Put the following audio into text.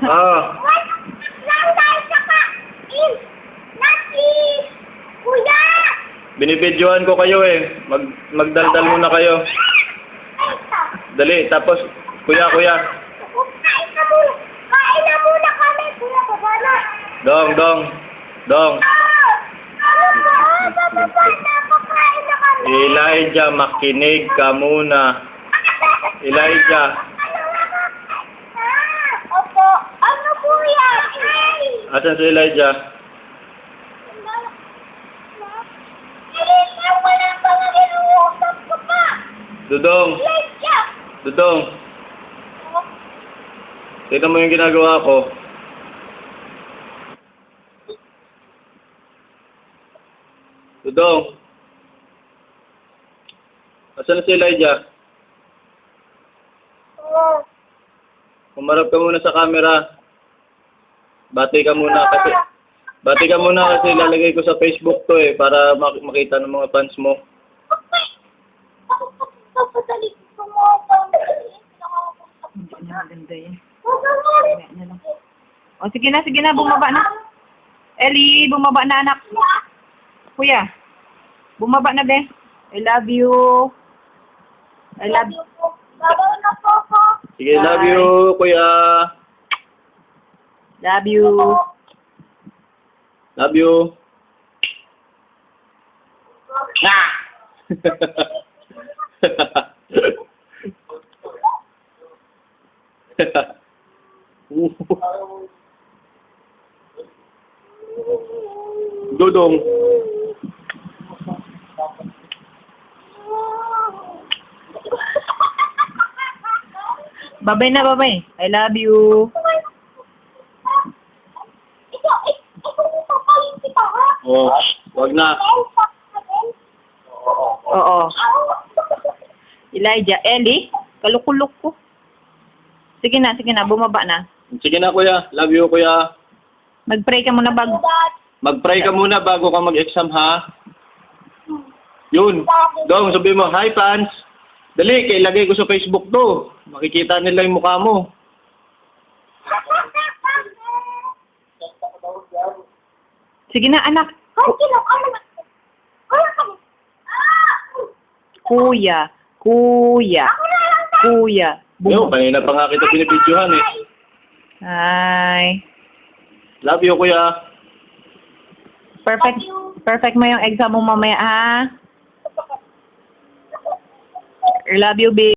Oo. Lang tayo kakain. Nati. Kuya. Binibidyohan ko kayo eh. Magdaldal muna kayo. Ito. Dali, tapos, kuya. Kain na muna. Kain na muna kami. Kuya, baba na. Dong. Ano ba? Bababa na. Pakain na kami. Elijah, makinig ka muna. Elijah. Opo. Ano po yan? Asan si Elijah? Wala pa nga inuusap ko pa. Dudong. Tignan mo yung ginagawa ko. Dudong. Asan na si Elijah? Humarap ka muna sa camera. Bati ka muna kasi lalagay ko sa Facebook to eh para makita ng mga fans mo. Hindi na maganda yan. O, sige na, bumaba na. Ellie, bumaba na, anak. Kuya, bumaba na, be. I love you. Babaw na po ko. Sige, love you, kuya. Love you. Love you. Ah! Dudong. Babay na, babay. I love you. Ito papayin kita, ha? Oh, wag na. Oo. Elijah, Ellie, kalukulok ko. Sige na, bumaba na. Sige na, kuya. Love you, kuya. Mag-pray ka muna bago. Mag-pray ka muna bago ka mag-exam, ha? Yun. Dong, sabi mo, hi, fans. Dali, ilagay ko sa Facebook to. Makikita nila yung mukha mo. Sige na, anak. Kuya. Yo, kanina pa nga kita binibidyohan eh. Hi. Love you, kuya. Perfect mo yung exam mo mamaya, ha? I love you, babe.